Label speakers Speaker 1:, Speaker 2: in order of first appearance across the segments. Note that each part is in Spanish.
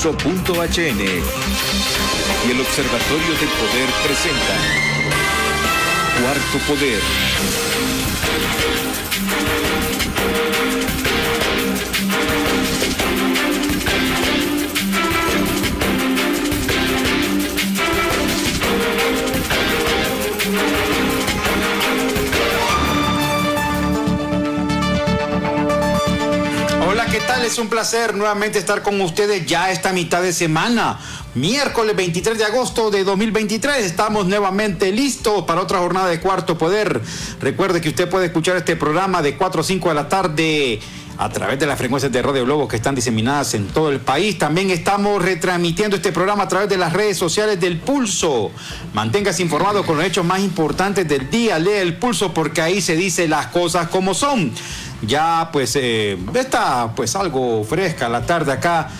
Speaker 1: Nexo.hn y el Observatorio del Poder presentan Cuarto Poder.
Speaker 2: Hola, ¿qué tal? Es un placer nuevamente estar con ustedes ya esta mitad de semana. Miércoles 23 de agosto de 2023. Estamos nuevamente listos para otra jornada de Cuarto Poder. Recuerde que usted puede escuchar este programa de 4 a 5 de la tarde a través de las frecuencias de Radio Globo que están diseminadas en todo el país. También estamos retransmitiendo este programa a través de las redes sociales del Pulso. Manténgase informado con los hechos más importantes del día. Lea el Pulso porque ahí se dice las cosas como son. Ya pues está pues algo fresca la tarde acá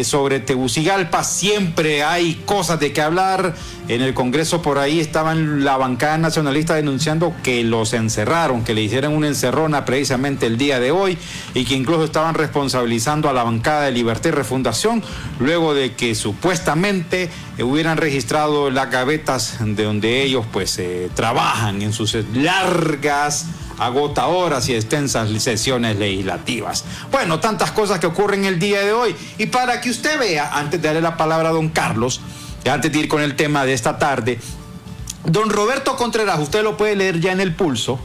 Speaker 2: sobre Tegucigalpa. Siempre hay cosas de qué hablar. En el Congreso por ahí estaban la bancada nacionalista denunciando que los encerraron, que le hicieron una encerrona precisamente el día de hoy y que incluso estaban responsabilizando a la bancada de Libertad y Refundación luego de que supuestamente hubieran registrado las gavetas de donde ellos pues trabajan en sus largas, agotadoras y extensas sesiones legislativas. Bueno, tantas cosas que ocurren el día de hoy. Y para que usted vea, antes de darle la palabra a don Carlos, antes de ir con el tema de esta tarde, don Roberto Contreras, usted lo puede leer ya en el Pulso,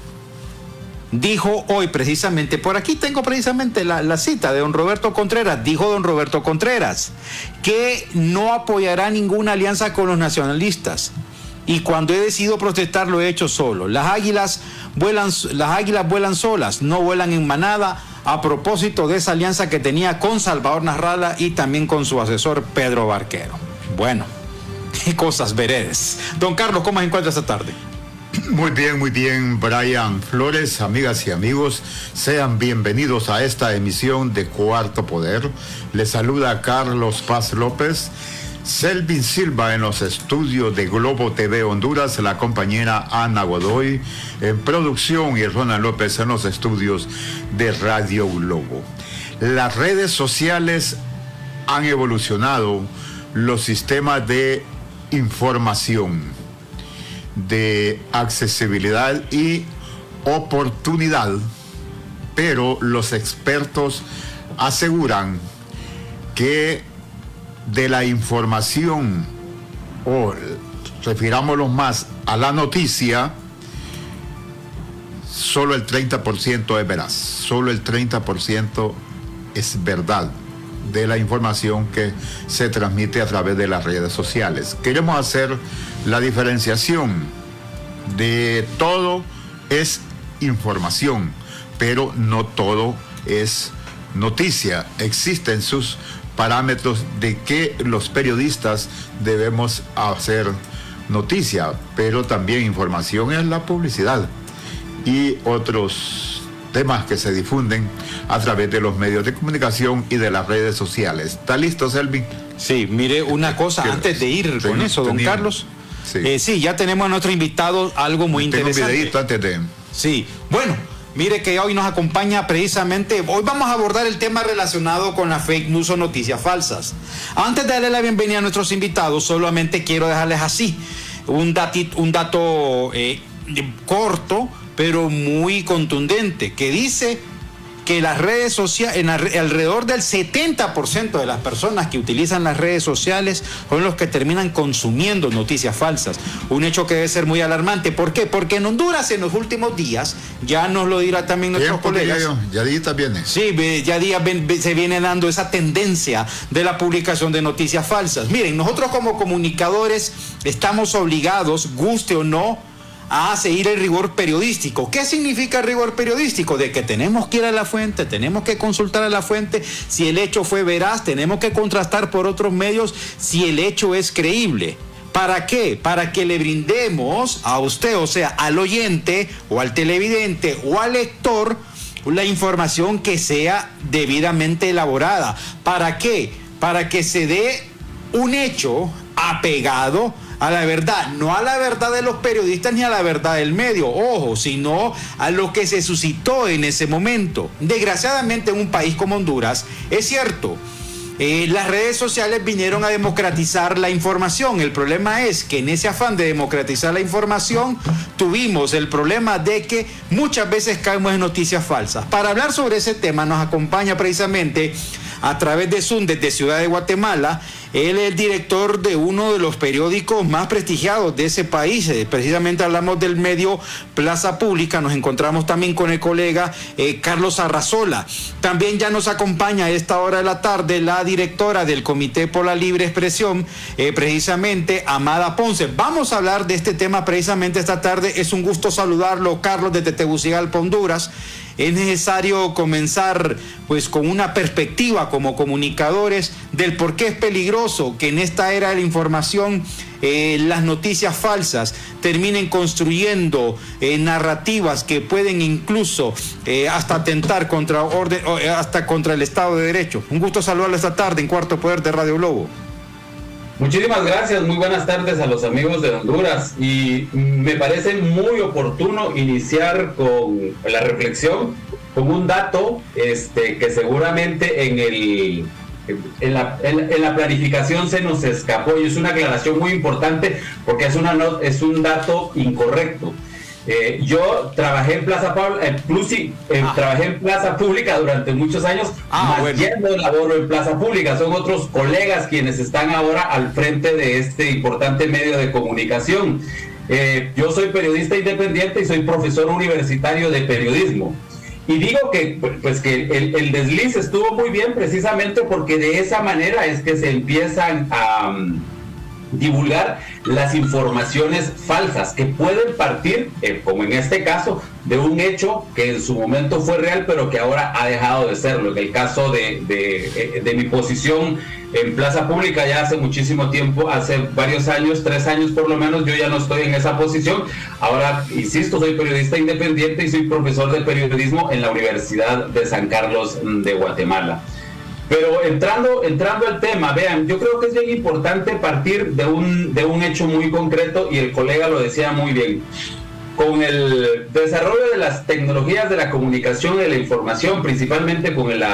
Speaker 2: dijo hoy precisamente, por aquí tengo precisamente la cita de don Roberto Contreras, dijo don Roberto Contreras que no apoyará ninguna alianza con los nacionalistas. Y cuando he decidido protestar lo he hecho solo. Las águilas vuelan solas, no vuelan en manada, a propósito de esa alianza que tenía con Salvador Narrala y también con su asesor Pedro Barquero. Bueno, cosas veredes. Don Carlos, ¿cómo se encuentra esta tarde?
Speaker 3: Muy bien, Brian Flores, amigas y amigos, sean bienvenidos a esta emisión de Cuarto Poder. Les saluda Carlos Paz López. Selvin Silva en los estudios de Globo TV Honduras, la compañera Ana Godoy en producción y Ronald López en los estudios de Radio Globo. Las redes sociales han evolucionado los sistemas de información, de accesibilidad y oportunidad, pero los expertos aseguran que de la información, o refirámoslo más a la noticia, solo el 30% es veraz, solo el 30% es verdad de la información que se transmite a través de las redes sociales. Queremos hacer la diferenciación de todo es información, pero no todo es noticia. Existen sus parámetros de que los periodistas debemos hacer noticia, pero también información es la publicidad y otros temas que se difunden a través de los medios de comunicación y de las redes sociales. ¿Está listo, Selvin?
Speaker 2: Sí, mire una cosa antes de ir con eso, don Carlos. Sí. Sí, ya tenemos a nuestro invitado algo muy interesante.
Speaker 3: Tengo un videito antes de...
Speaker 2: Sí, bueno, mire que hoy nos acompaña precisamente, hoy vamos a abordar el tema relacionado con las fake news o noticias falsas. Antes de darle la bienvenida a nuestros invitados, solamente quiero dejarles así un dato corto, pero muy contundente, que dice que las redes sociales, alrededor del 70% de las personas que utilizan las redes sociales son los que terminan consumiendo noticias falsas. Un hecho que debe ser muy alarmante. ¿Por qué? Porque en Honduras en los últimos días, ya nos lo dirá también nuestros colegas.
Speaker 3: Ya días viene.
Speaker 2: Sí, ya días se viene dando esa tendencia de la publicación de noticias falsas. Miren, nosotros como comunicadores estamos obligados, guste o no, a seguir el rigor periodístico. ¿Qué significa el rigor periodístico? De que tenemos que ir a la fuente, tenemos que consultar a la fuente si el hecho fue veraz, tenemos que contrastar por otros medios si el hecho es creíble. ¿Para qué? Para que le brindemos a usted, o sea, al oyente o al televidente o al lector, la información que sea debidamente elaborada. ¿Para qué? Para que se dé un hecho apegado a la verdad, no a la verdad de los periodistas ni a la verdad del medio, ojo, sino a lo que se suscitó en ese momento. Desgraciadamente en un país como Honduras, es cierto, Las redes sociales vinieron a democratizar la información. El problema es que en ese afán de democratizar la información tuvimos el problema de que muchas veces caemos en noticias falsas. Para hablar sobre ese tema nos acompaña precisamente a través de Zoom desde Ciudad de Guatemala. Él es el director de uno de los periódicos más prestigiados de ese país. Precisamente hablamos del medio Plaza Pública. Nos encontramos también con el colega Carlos Arrazola. También ya nos acompaña a esta hora de la tarde la directora del Comité por la Libre Expresión, precisamente Amada Ponce. Vamos a hablar de este tema precisamente esta tarde. Es un gusto saludarlo, Carlos, desde Tegucigalpa, Honduras. Es necesario comenzar pues con una perspectiva como comunicadores del por qué es peligroso que en esta era de la información las noticias falsas terminen construyendo narrativas que pueden incluso hasta atentar contra orden, hasta contra el Estado de Derecho. Un gusto saludarlo esta tarde en Cuarto Poder de Radio Globo.
Speaker 4: Muchísimas gracias, muy buenas tardes a los amigos de Honduras, y me parece muy oportuno iniciar con la reflexión con un dato que seguramente en la planificación se nos escapó, y es una aclaración muy importante porque es un dato incorrecto. Yo trabajé en trabajé en Plaza Pública durante muchos años, yendo laboro en Plaza Pública. Son otros colegas quienes están ahora al frente de este importante medio de comunicación. Yo soy periodista independiente y soy profesor universitario de periodismo. Y digo que el desliz estuvo muy bien precisamente porque de esa manera es que se empiezan a divulgar las informaciones falsas que pueden partir, como en este caso, de un hecho que en su momento fue real pero que ahora ha dejado de serlo. En el caso de mi posición en Plaza Pública ya hace muchísimo tiempo, hace varios años, 3 años por lo menos, yo ya no estoy en esa posición. Ahora, insisto, soy periodista independiente y soy profesor de periodismo en la Universidad de San Carlos de Guatemala. Pero entrando al tema, vean, yo creo que es bien importante partir de un hecho muy concreto, y el colega lo decía muy bien. Con el desarrollo de las tecnologías de la comunicación y de la información, principalmente con el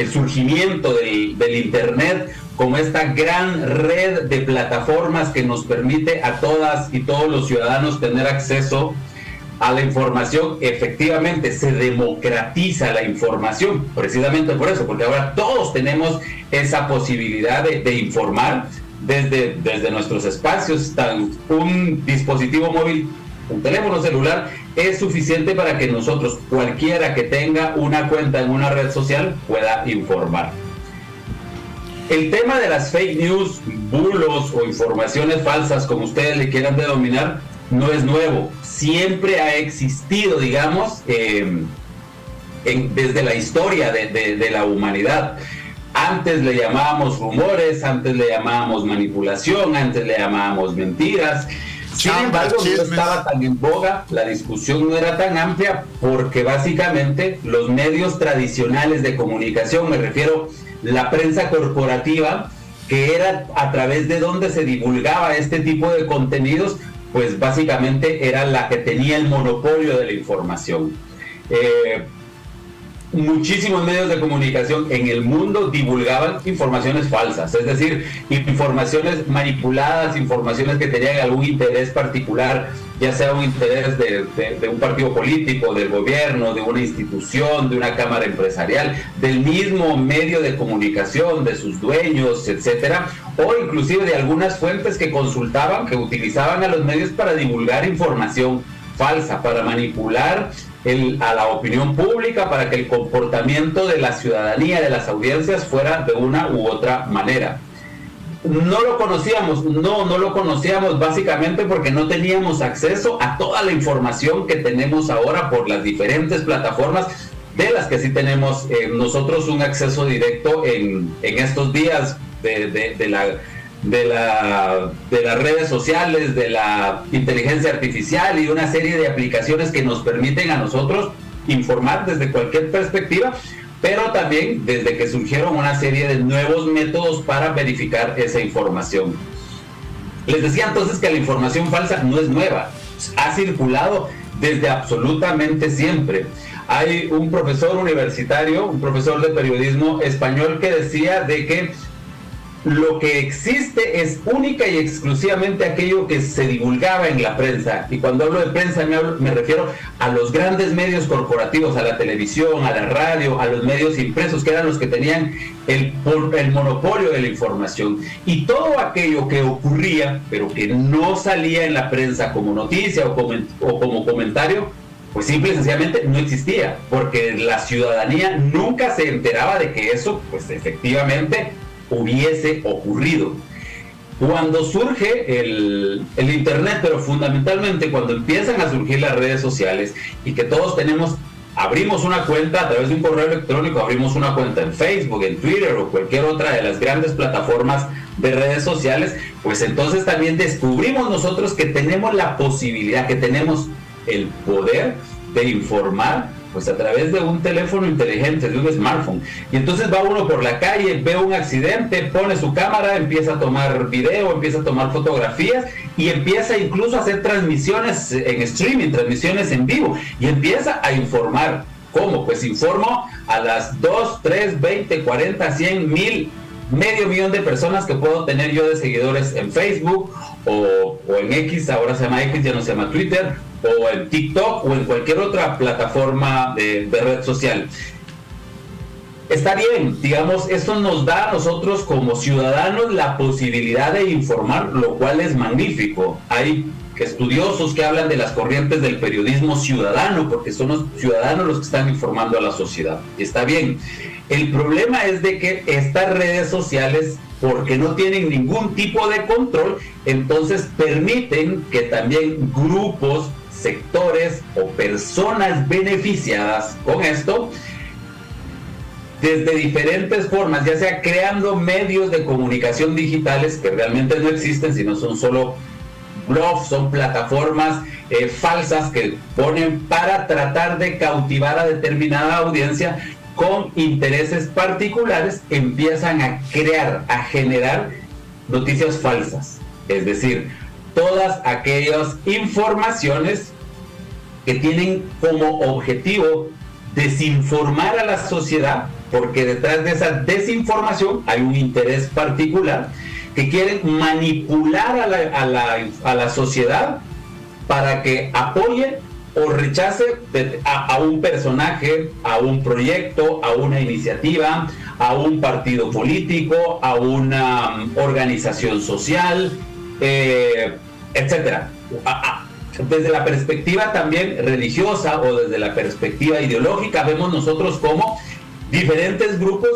Speaker 4: surgimiento del Internet, como esta gran red de plataformas que nos permite a todas y todos los ciudadanos tener acceso a la información, efectivamente se democratiza la información, precisamente por eso, porque ahora todos tenemos esa posibilidad de informar desde nuestros espacios. Un dispositivo móvil, un teléfono celular, es suficiente para que nosotros, cualquiera que tenga una cuenta en una red social, pueda informar. El tema de las fake news, bulos o informaciones falsas, como ustedes le quieran denominar, no es nuevo. Siempre ha existido, digamos, desde la historia de la humanidad. Antes le llamábamos rumores, antes le llamábamos manipulación, antes le llamábamos mentiras. Sin embargo, no estaba tan en boga, la discusión no era tan amplia, porque básicamente los medios tradicionales de comunicación, me refiero la prensa corporativa, que era a través de donde se divulgaba este tipo de contenidos, pues básicamente era la que tenía el monopolio de la información. Muchísimos medios de comunicación en el mundo divulgaban informaciones falsas, es decir, informaciones manipuladas, informaciones que tenían algún interés particular, ya sea un interés de un partido político, del gobierno, de una institución, de una cámara empresarial, del mismo medio de comunicación, de sus dueños, etcétera, o inclusive de algunas fuentes que consultaban, que utilizaban a los medios para divulgar información falsa, para manipular a la opinión pública, para que el comportamiento de la ciudadanía, de las audiencias, fuera de una u otra manera. No lo conocíamos básicamente porque no teníamos acceso a toda la información que tenemos ahora por las diferentes plataformas, de las que sí tenemos nosotros un acceso directo en estos días de las redes sociales, de la inteligencia artificial y una serie de aplicaciones que nos permiten a nosotros informar desde cualquier perspectiva, pero también desde que surgieron una serie de nuevos métodos para verificar esa información. Les decía entonces que la información falsa no es nueva, ha circulado desde absolutamente siempre. hay un profesor universitario, un profesor de periodismo español que decía de que lo que existe es única y exclusivamente aquello que se divulgaba en la prensa. Y cuando hablo de prensa me refiero a los grandes medios corporativos, a la televisión, a la radio, a los medios impresos, que eran los que tenían el monopolio de la información. Y todo aquello que ocurría, pero que no salía en la prensa como noticia o como comentario, pues simple y sencillamente no existía, porque la ciudadanía nunca se enteraba de que eso, pues efectivamente, hubiese ocurrido. Cuando surge el internet, pero fundamentalmente cuando empiezan a surgir las redes sociales y que todos abrimos una cuenta a través de un correo electrónico, abrimos una cuenta en Facebook, en Twitter o cualquier otra de las grandes plataformas de redes sociales, pues entonces también descubrimos nosotros que tenemos la posibilidad, que tenemos el poder de informar pues a través de un teléfono inteligente, de un smartphone. Y entonces va uno por la calle, ve un accidente, pone su cámara, empieza a tomar video, empieza a tomar fotografías y empieza incluso a hacer transmisiones en streaming, transmisiones en vivo, y empieza a informar. ¿Cómo? Pues informo a las 2, 3, 20, 40, 100, 1000, medio millón de personas que puedo tener yo de seguidores en Facebook o en X, ahora se llama X, ya no se llama Twitter, o en TikTok o en cualquier otra plataforma de red social. Está bien, digamos, eso nos da a nosotros como ciudadanos la posibilidad de informar, lo cual es magnífico. Hay estudiosos que hablan de las corrientes del periodismo ciudadano, porque son los ciudadanos los que están informando a la sociedad. Está bien. El problema es de que estas redes sociales, porque no tienen ningún tipo de control, entonces permiten que también grupos, sectores o personas beneficiadas con esto, desde diferentes formas, ya sea creando medios de comunicación digitales que realmente no existen, sino son solo blogs, son plataformas falsas que ponen para tratar de cautivar a determinada audiencia con intereses particulares, empiezan a crear, a generar noticias falsas. Es decir, todas aquellas informaciones que tienen como objetivo desinformar a la sociedad, porque detrás de esa desinformación hay un interés particular, que quieren manipular a la sociedad para que apoye o rechace a un personaje, a un proyecto, a una iniciativa, a un partido político, a una organización social, etcétera. Desde la perspectiva también religiosa o desde la perspectiva ideológica, vemos nosotros cómo diferentes grupos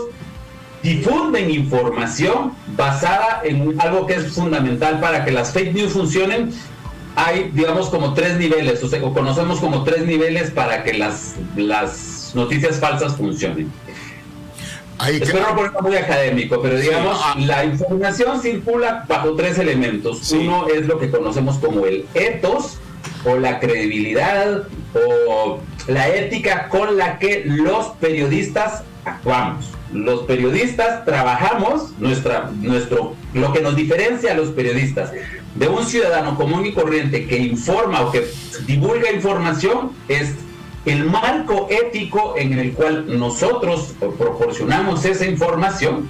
Speaker 4: difunden información basada en algo que es fundamental para que las fake news funcionen. Hay, digamos, como 3 niveles, o conocemos como 3 niveles para que las noticias falsas funcionen. Espero no ponerlo muy académico, pero digamos, la información circula bajo 3 elementos. Sí. Uno es lo que conocemos como el ethos, o la credibilidad, o la ética con la que los periodistas actuamos. Los periodistas trabajamos, lo que nos diferencia a los periodistas de un ciudadano común y corriente que informa o que divulga información es el marco ético en el cual nosotros proporcionamos esa información,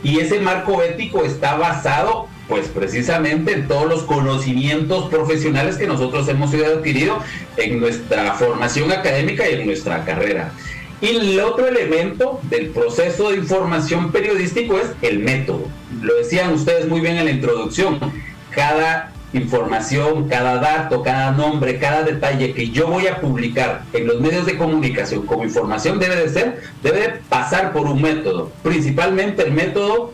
Speaker 4: y ese marco ético está basado pues precisamente en todos los conocimientos profesionales que nosotros hemos ido adquirido en nuestra formación académica y en nuestra carrera. Y el otro elemento del proceso de información periodístico es el método. Lo decían ustedes muy bien en la introducción. Cada información, cada dato, cada nombre, cada detalle que yo voy a publicar en los medios de comunicación como información debe pasar por un método, principalmente el método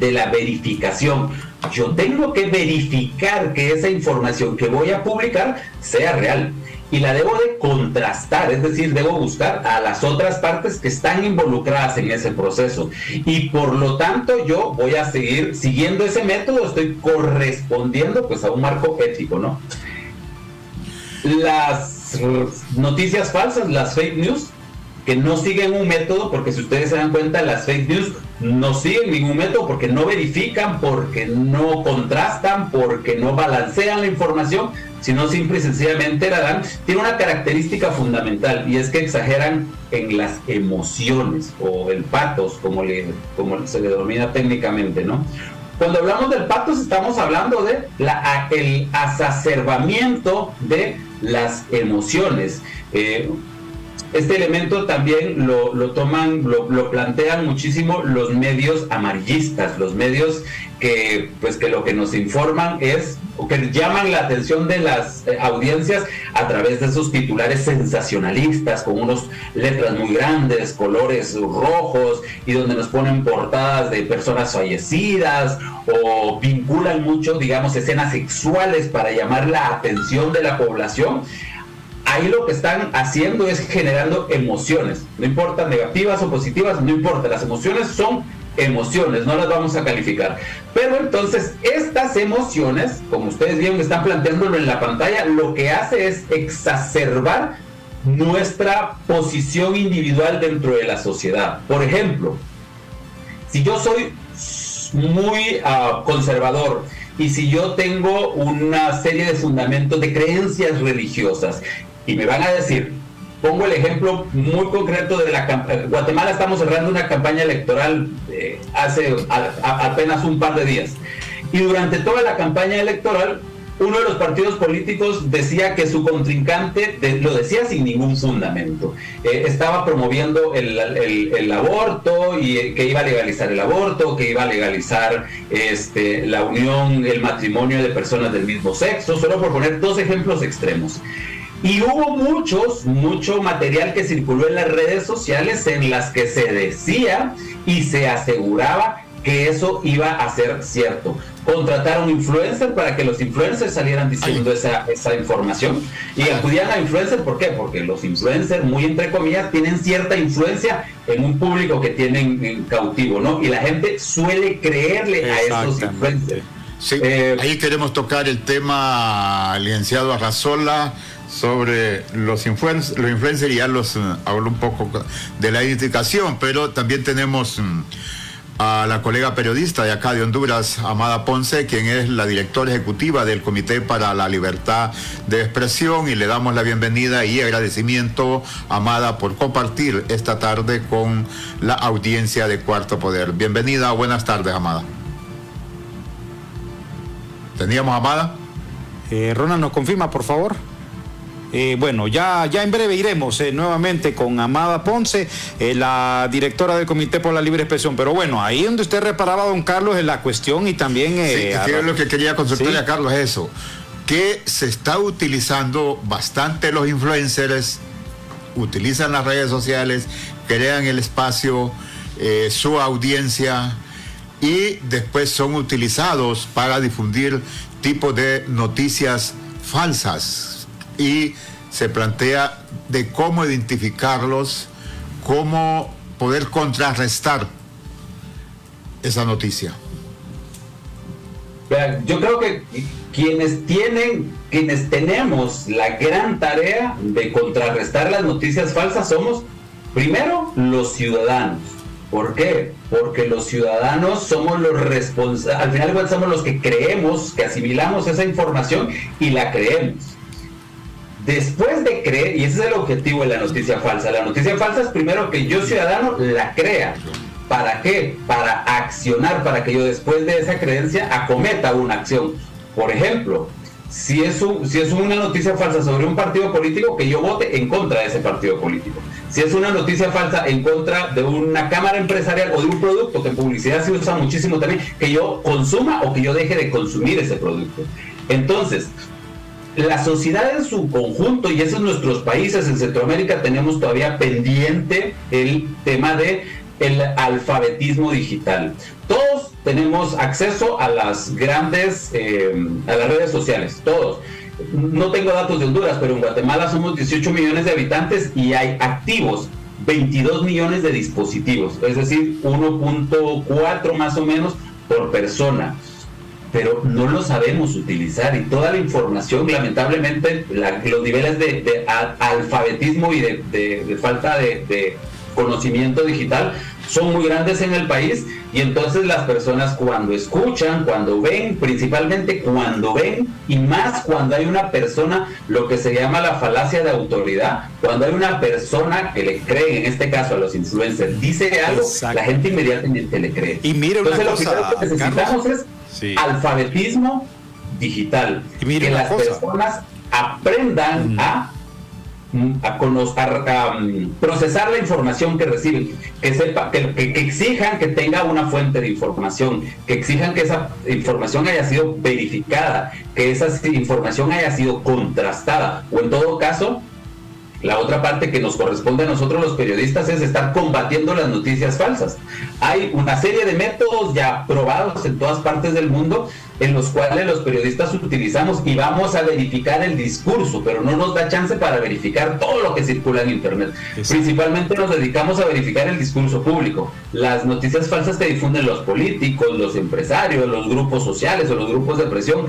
Speaker 4: de la verificación. Yo tengo que verificar que esa información que voy a publicar sea real y la debo de contrastar, es decir, debo buscar a las otras partes que están involucradas en ese proceso, y por lo tanto yo voy a seguir siguiendo ese método, estoy correspondiendo pues a un marco ético, ¿no? Las noticias falsas, las fake news, que no siguen un método, porque si ustedes se dan cuenta, las fake news no siguen ningún método porque no verifican, porque no contrastan, porque no balancean la información, sino simple y sencillamente la dan. Tiene una característica fundamental, y es que exageran en las emociones, o el pathos, como se le denomina técnicamente, ¿no? Cuando hablamos del pathos, estamos hablando de el exacerbamiento de las emociones. Este elemento también lo plantean muchísimo los medios amarillistas, los medios que lo que nos informan es, o que llaman la atención de las audiencias a través de esos titulares sensacionalistas, con unas letras muy grandes, colores rojos, y donde nos ponen portadas de personas fallecidas, o vinculan mucho, digamos, escenas sexuales para llamar la atención de la población. Ahí lo que están haciendo es generando emociones, no importa negativas o positivas, no importa, las emociones son emociones, no las vamos a calificar. Pero entonces estas emociones, como ustedes bien están planteándolo en la pantalla, lo que hace es exacerbar nuestra posición individual dentro de la sociedad. Por ejemplo, si yo soy muy conservador, y si yo tengo una serie de fundamentos de creencias religiosas, y me van a decir, pongo el ejemplo muy concreto de Guatemala, estamos cerrando una campaña electoral hace apenas un par de días, y durante toda la campaña electoral uno de los partidos políticos decía que su contrincante, lo decía sin ningún fundamento, estaba promoviendo el aborto, y que iba a legalizar el aborto, que iba a legalizar la unión, el matrimonio de personas del mismo sexo, solo por poner dos ejemplos extremos. Y hubo mucho material que circuló en las redes sociales en las que se decía y se aseguraba que eso iba a ser cierto. Contrataron influencers para que los influencers salieran diciendo esa información, y acudían a influencers. ¿Por qué? Porque los influencers, muy entre comillas, tienen cierta influencia en un público que tienen cautivo, ¿no? Y la gente suele creerle a esos influencers.
Speaker 3: Sí, ahí queremos tocar el tema, licenciado Arrazola, sobre los influencers, y ya hablo un poco de la identificación, pero también tenemos a la colega periodista de acá de Honduras, Amada Ponce, quien es la directora ejecutiva del Comité para la Libertad de Expresión, y le damos la bienvenida y agradecimiento, Amada, por compartir esta tarde con la audiencia de Cuarto Poder. Bienvenida, buenas tardes, Amada. ¿Teníamos Amada?
Speaker 2: Ronald, ¿nos confirma, por favor? Bueno, ya en breve iremos nuevamente con Amada Ponce, la directora del Comité por la Libre Expresión. Pero bueno, ahí donde usted reparaba, don Carlos, en la cuestión, y también...
Speaker 3: sí, es lo que quería consultarle a Carlos, eso, que se está utilizando bastante los influencers, utilizan las redes sociales, crean el espacio, su audiencia, y después son utilizados para difundir tipos de noticias falsas. Y se plantea de cómo identificarlos, cómo poder contrarrestar esa noticia.
Speaker 4: Yo creo que quienes tenemos la gran tarea de contrarrestar las noticias falsas somos, primero, los ciudadanos. ¿Por qué? Porque los ciudadanos somos los responsables, al final somos los que creemos, que asimilamos esa información y la creemos. Después de creer, y ese es el objetivo de la noticia falsa. La noticia falsa es primero que yo, ciudadano, la crea. ¿Para qué? Para accionar, para que yo después de esa creencia acometa una acción. Por ejemplo, si es una noticia falsa sobre un partido político, que yo vote en contra de ese partido político. Si es una noticia falsa en contra de una cámara empresarial o de un producto, que en publicidad se usa muchísimo también, que yo consuma o que yo deje de consumir ese producto. Entonces, la sociedad en su conjunto, y esos nuestros países en Centroamérica, tenemos todavía pendiente el tema de el alfabetismo digital. Todos tenemos acceso a las grandes, a las redes sociales, todos. No tengo datos de Honduras, pero en Guatemala somos 18 millones de habitantes y hay activos 22 millones de dispositivos, es decir, 1.4 más o menos por persona. pero no lo sabemos utilizar, y toda la información, lamentablemente, los niveles de alfabetismo y de falta de conocimiento digital son muy grandes en el país, y entonces las personas cuando escuchan, cuando ven, principalmente cuando ven, y más cuando hay una persona, lo que se llama la falacia de autoridad, cuando hay una persona que le cree, en este caso a los influencers, dice algo,
Speaker 2: exacto,
Speaker 4: la gente inmediatamente le cree.
Speaker 2: Y mire una
Speaker 4: entonces
Speaker 2: cosa,
Speaker 4: lo que necesitamos, Carlos, es alfabetismo digital, y que las personas aprendan a procesar la información que reciben, que sepa, que exijan que tenga una fuente de información, que exijan que esa información haya sido verificada, que esa información haya sido contrastada, o en todo caso, la otra parte que nos corresponde a nosotros los periodistas es estar combatiendo las noticias falsas. Hay una serie de métodos ya probados en todas partes del mundo en los cuales los periodistas utilizamos y vamos a verificar el discurso, pero no nos da chance para verificar todo lo que circula en Internet. Principalmente nos dedicamos a verificar el discurso público. Las noticias falsas que difunden los políticos, los empresarios, los grupos sociales o los grupos de presión.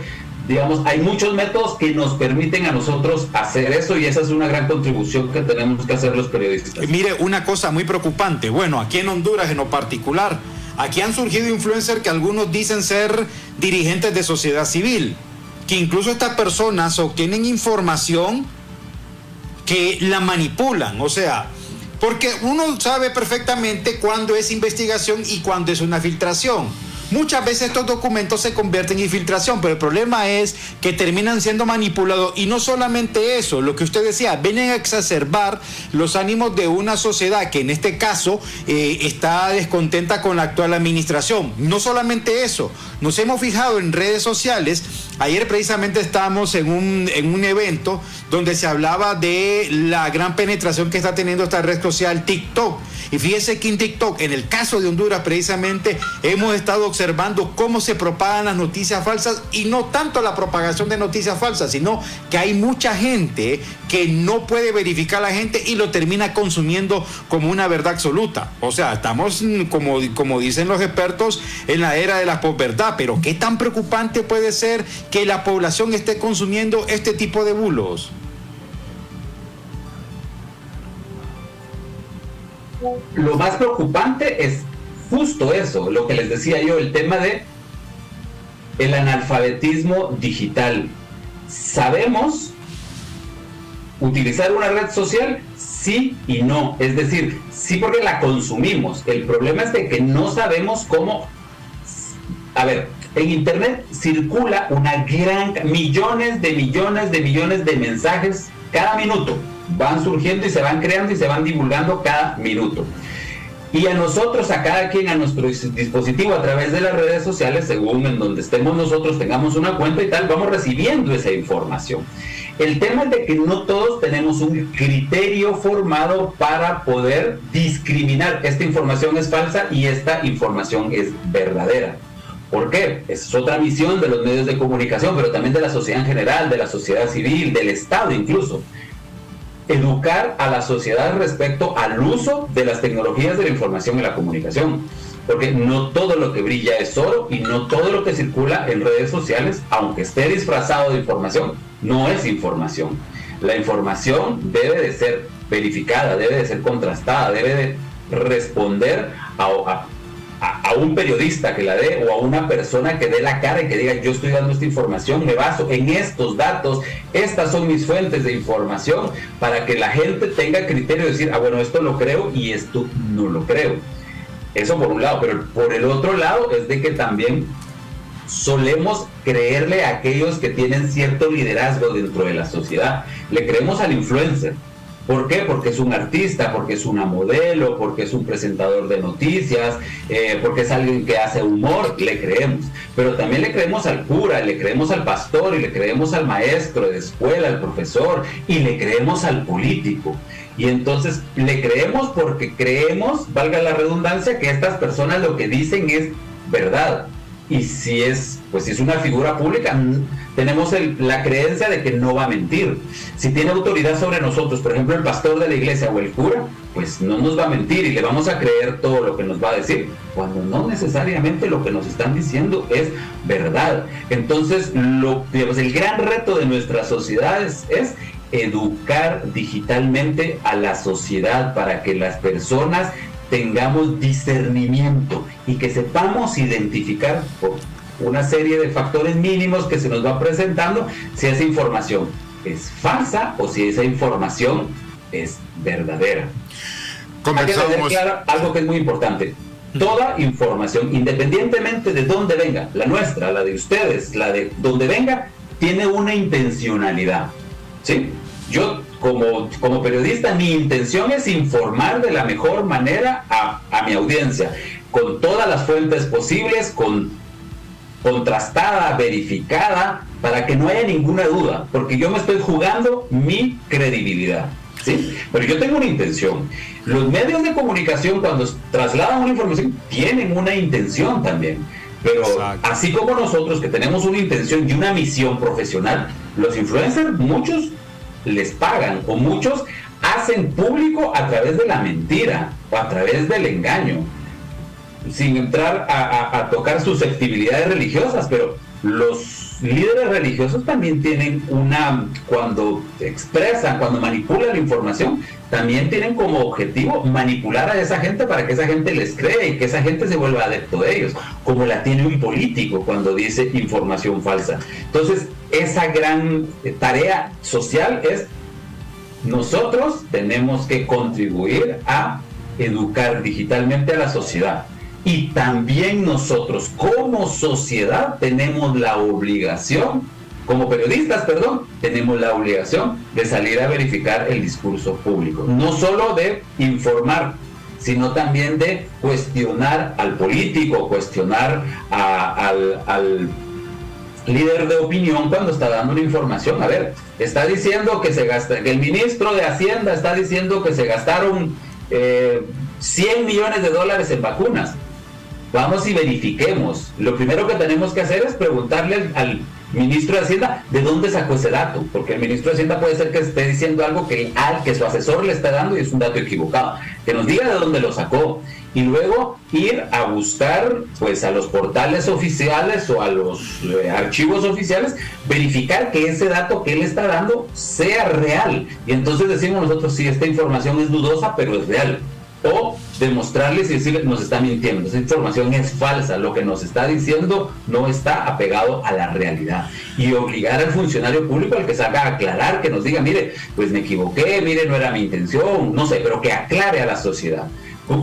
Speaker 4: Digamos, hay muchos métodos que nos permiten a nosotros hacer eso, y esa es una gran contribución que tenemos que hacer los periodistas.
Speaker 2: Mire, una cosa muy preocupante. Bueno, aquí en Honduras en lo particular, aquí han surgido influencers que algunos dicen ser dirigentes de sociedad civil, que incluso estas personas obtienen información que la manipulan, o sea, porque uno sabe perfectamente cuándo es investigación y cuándo es una filtración. Muchas veces estos documentos se convierten en filtración, pero el problema es que terminan siendo manipulados, y no solamente eso, lo que usted decía, vienen a exacerbar los ánimos de una sociedad que en este caso está descontenta con la actual administración. No solamente eso, nos hemos fijado en redes sociales. Ayer precisamente estábamos en un evento donde se hablaba de la gran penetración que está teniendo esta red social TikTok. Y fíjese que en TikTok, en el caso de Honduras precisamente, hemos estado observando cómo se propagan las noticias falsas, y no tanto la propagación de noticias falsas, sino que hay mucha gente que no puede verificar a la gente y lo termina consumiendo como una verdad absoluta. O sea, estamos, como dicen los expertos, en la era de la posverdad, pero ¿qué tan preocupante puede ser que la población esté consumiendo este tipo de bulos?
Speaker 4: Lo más preocupante es justo eso, lo que les decía yo, el tema de el analfabetismo digital. ¿Sabemos utilizar una red social? Sí y no. Es decir, sí, porque la consumimos. El problema es de que no sabemos cómo. A ver, en Internet circula millones de mensajes cada minuto. Van surgiendo y se van creando y se van divulgando cada minuto. Y a nosotros, a cada quien, a nuestro dispositivo, a través de las redes sociales, según en donde estemos nosotros, tengamos una cuenta y tal, vamos recibiendo esa información. El tema es de que no todos tenemos un criterio formado para poder discriminar: esta información es falsa y esta información es verdadera. ¿Por qué? Es otra misión de los medios de comunicación, pero también de la sociedad en general, de la sociedad civil, del Estado incluso. Educar a la sociedad respecto al uso de las tecnologías de la información y la comunicación, porque no todo lo que brilla es oro, y no todo lo que circula en redes sociales, aunque esté disfrazado de información, no es información. La información debe de ser verificada, debe de ser contrastada, debe de responder a un periodista que la dé, o a una persona que dé la cara y que diga: yo estoy dando esta información, me baso en estos datos, estas son mis fuentes de información, para que la gente tenga criterio de decir: bueno, esto lo creo y esto no lo creo. Eso por un lado, pero por el otro lado es de que también solemos creerle a aquellos que tienen cierto liderazgo dentro de la sociedad. Le creemos al influencer. ¿Por qué? Porque es un artista, porque es una modelo, porque es un presentador de noticias, porque es alguien que hace humor, le creemos. Pero también le creemos al cura, le creemos al pastor, y le creemos al maestro de escuela, al profesor, y le creemos al político. Y entonces le creemos porque creemos, valga la redundancia, que estas personas lo que dicen es verdad. Y si es una figura pública, tenemos la creencia de que no va a mentir. Si tiene autoridad sobre nosotros, por ejemplo, el pastor de la iglesia o el cura, pues no nos va a mentir y le vamos a creer todo lo que nos va a decir, cuando no necesariamente lo que nos están diciendo es verdad. Entonces, digamos, el gran reto de nuestras sociedades es educar digitalmente a la sociedad para que las personas tengamos discernimiento y que sepamos identificar por una serie de factores mínimos que se nos va presentando si esa información es falsa o si esa información es verdadera. Hay que tener claro algo que es muy importante. Toda información, independientemente de dónde venga, la nuestra, la de ustedes, la de donde venga, tiene una intencionalidad, ¿sí? Yo, como periodista, mi intención es informar de la mejor manera a mi audiencia, con todas las fuentes posibles, contrastada, verificada, para que no haya ninguna duda, porque yo me estoy jugando mi credibilidad, ¿sí? Pero yo tengo una intención. Los medios de comunicación, cuando trasladan una información, tienen una intención también. Pero exacto, así como nosotros que tenemos una intención y una misión profesional, los influencers, muchos les pagan o muchos hacen público a través de la mentira o a través del engaño, sin entrar a tocar susceptibilidades religiosas, pero los líderes religiosos también tienen cuando expresan, cuando manipulan la información, también tienen como objetivo manipular a esa gente para que esa gente les cree y que esa gente se vuelva adepto de ellos, como la tiene un político cuando dice información falsa. Entonces, esa gran tarea social es, nosotros tenemos que contribuir a educar digitalmente a la sociedad. Y también nosotros como sociedad tenemos la obligación, como periodistas, tenemos la obligación de salir a verificar el discurso público. No solo de informar, sino también de cuestionar al político, cuestionar al líder de opinión cuando está dando una información. A ver, está diciendo que que el ministro de Hacienda está diciendo que se gastaron $100 millones en vacunas. Vamos y verifiquemos. Lo primero que tenemos que hacer es preguntarle al ministro de Hacienda de dónde sacó ese dato, porque el ministro de Hacienda puede ser que esté diciendo algo que su asesor le está dando y es un dato equivocado. Que nos diga de dónde lo sacó y luego ir a buscar pues a los portales oficiales o a los archivos oficiales, verificar que ese dato que él está dando sea real. Y entonces decimos nosotros, sí, esta información es dudosa, pero es real. O demostrarles y decirles, nos está mintiendo, esa información es falsa, lo que nos está diciendo no está apegado a la realidad, y obligar al funcionario público al que salga a aclarar, que nos diga, mire, pues me equivoqué, mire, no era mi intención, no sé, pero que aclare a la sociedad.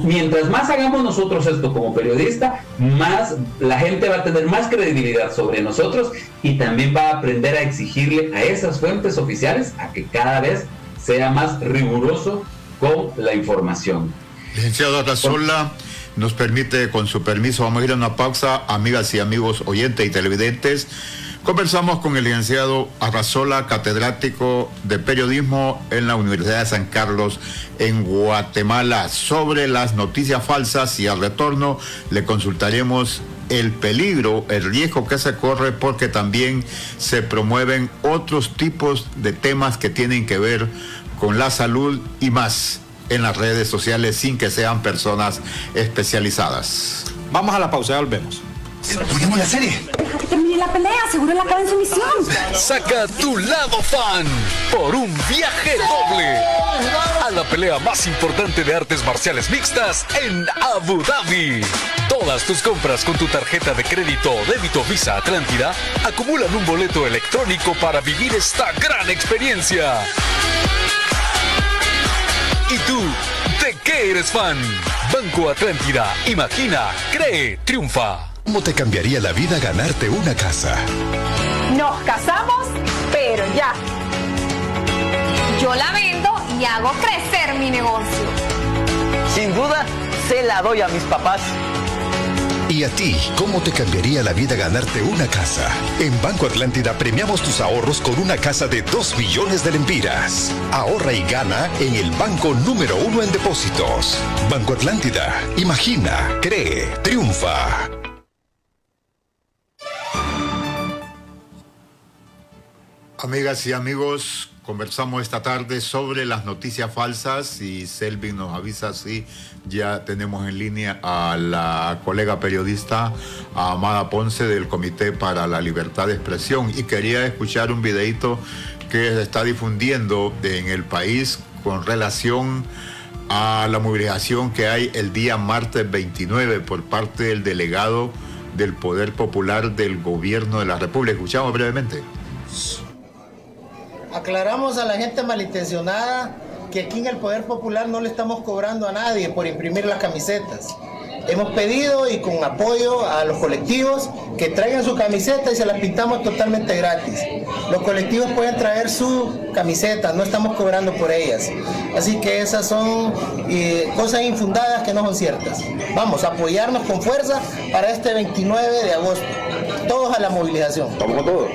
Speaker 4: Mientras más hagamos nosotros esto como periodista, más la gente va a tener más credibilidad sobre nosotros y también va a aprender a exigirle a esas fuentes oficiales a que cada vez sea más riguroso con la información.
Speaker 3: Licenciado Arrazola, nos permite, con su permiso, vamos a ir a una pausa. Amigas y amigos oyentes y televidentes, conversamos con el licenciado Arrazola, catedrático de periodismo en la Universidad de San Carlos en Guatemala, sobre las noticias falsas, y al retorno le consultaremos el peligro, el riesgo que se corre, porque también se promueven otros tipos de temas que tienen que ver con la salud y más en las redes sociales sin que sean personas especializadas.
Speaker 2: Vamos a la pausa, ya volvemos.
Speaker 5: Ponemos la serie.
Speaker 6: Deja que termine la pelea, seguro la acaba en sumisión.
Speaker 7: Saca tu lado fan por un viaje doble a la pelea más importante de artes marciales mixtas en Abu Dhabi. Todas tus compras con tu tarjeta de crédito o débito Visa Atlántida acumulan un boleto electrónico para vivir esta gran experiencia. ¿Y tú, de qué eres fan? Banco Atlántida, imagina, cree, triunfa.
Speaker 8: ¿Cómo te cambiaría la vida ganarte una casa?
Speaker 6: Nos casamos, pero ya. Yo la vendo y hago crecer mi negocio.
Speaker 9: Sin duda, se la doy a mis papás.
Speaker 8: ¿Y a ti, cómo te cambiaría la vida ganarte una casa? En Banco Atlántida premiamos tus ahorros con una casa de 2 millones de lempiras. Ahorra y gana en el banco número 1 en depósitos. Banco Atlántida. Imagina, cree, triunfa.
Speaker 3: Amigas y amigos, conversamos esta tarde sobre las noticias falsas y Selvin nos avisa si ya tenemos en línea a la colega periodista Amada Ponce del Comité para la Libertad de Expresión, y quería escuchar un videito que se está difundiendo en el país con relación a la movilización que hay el día martes 29 por parte del delegado del Poder Popular del Gobierno de la República. Escuchamos brevemente.
Speaker 5: Aclaramos a la gente malintencionada que aquí en el Poder Popular no le estamos cobrando a nadie por imprimir las camisetas. Hemos pedido, y con apoyo a los colectivos, que traigan su camiseta y se las pintamos totalmente gratis. Los colectivos pueden traer su camiseta, no estamos cobrando por ellas. Así que esas son cosas infundadas que no son ciertas. Vamos a apoyarnos con fuerza para este 29 de agosto. Todos a la movilización. Vamos todos.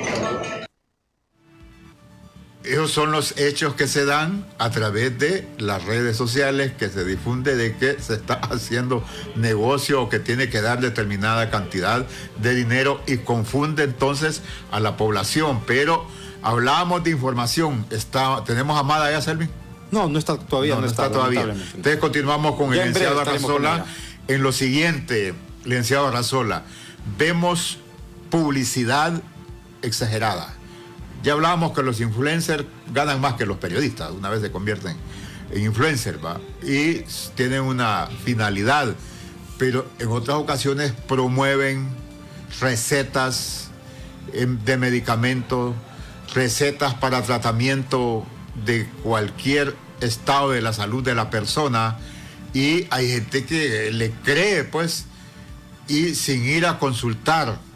Speaker 3: Esos son los hechos que se dan a través de las redes sociales, que se difunde de que se está haciendo negocio o que tiene que dar determinada cantidad de dinero, y confunde entonces a la población. Pero hablábamos de información. ¿Tenemos a Amada ya, Selvin?
Speaker 2: No está todavía.
Speaker 3: No está todavía. Entonces continuamos con el licenciado Arrazola. En lo siguiente, licenciado Arrazola, vemos publicidad exagerada. Ya hablábamos que los influencers ganan más que los periodistas, una vez se convierten en influencers, ¿va? Y tienen una finalidad, pero en otras ocasiones promueven recetas de medicamentos, recetas para tratamiento de cualquier estado de la salud de la persona, y hay gente que le cree, pues, y sin ir a consultar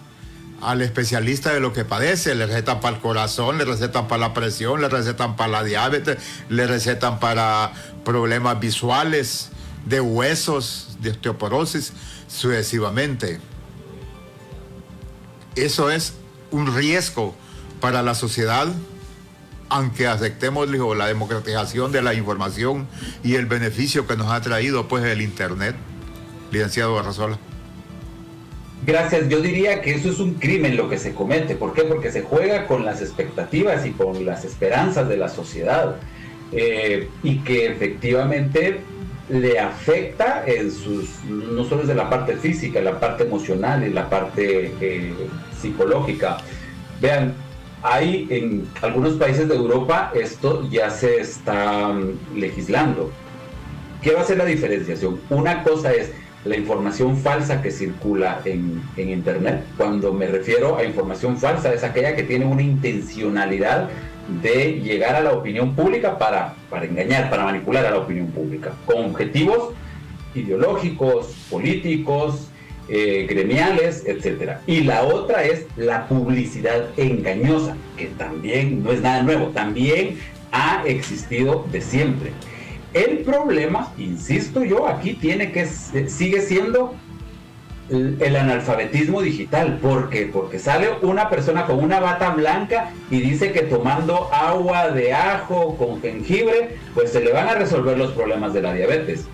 Speaker 3: al especialista de lo que padece, le recetan para el corazón, le recetan para la presión, le recetan para la diabetes, le recetan para problemas visuales, de huesos, de osteoporosis, sucesivamente. Eso es un riesgo para la sociedad, aunque aceptemos, digo, la democratización de la información y el beneficio que nos ha traído, pues, el Internet. Licenciado Arrazola.
Speaker 4: Gracias. Yo diría que eso es un crimen lo que se comete. ¿Por qué? Porque se juega con las expectativas y con las esperanzas de la sociedad, y que efectivamente le afecta no solo desde la parte física, la parte emocional y la parte psicológica. Vean, hay en algunos países de Europa esto ya se está legislando. ¿Qué va a ser la diferenciación? Una cosa es la información falsa que circula en Internet. Cuando me refiero a información falsa, es aquella que tiene una intencionalidad de llegar a la opinión pública para engañar, para manipular a la opinión pública, con objetivos ideológicos, políticos, gremiales, etc. Y la otra es la publicidad engañosa, que también no es nada nuevo, también ha existido de siempre. El problema, insisto yo, aquí sigue siendo el analfabetismo digital. ¿Por qué? Porque sale una persona con una bata blanca y dice que tomando agua de ajo con jengibre, pues se le van a resolver los problemas de la diabetes.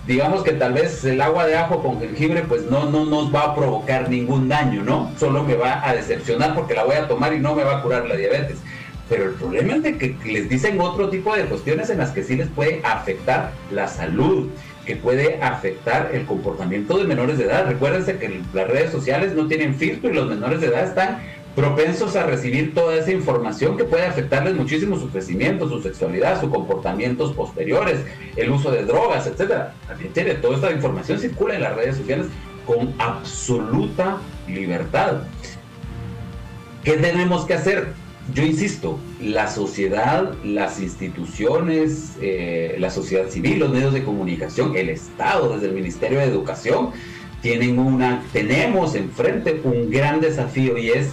Speaker 4: Digamos que tal vez el agua de ajo con jengibre pues no nos va a provocar ningún daño, ¿no? Solo me va a decepcionar porque la voy a tomar y no me va a curar la diabetes. Pero el problema es de que les dicen otro tipo de cuestiones en las que sí les puede afectar la salud, que puede afectar el comportamiento de menores de edad. Recuérdense que las redes sociales no tienen filtro y los menores de edad están propensos a recibir toda esa información que puede afectarles muchísimo su crecimiento, su sexualidad, sus comportamientos posteriores, el uso de drogas, etc. También toda esta información circula en las redes sociales con absoluta libertad. ¿Qué tenemos que hacer? Yo insisto, la sociedad, las instituciones, la sociedad civil, los medios de comunicación, el Estado, desde el Ministerio de Educación, tenemos enfrente un gran desafío, y es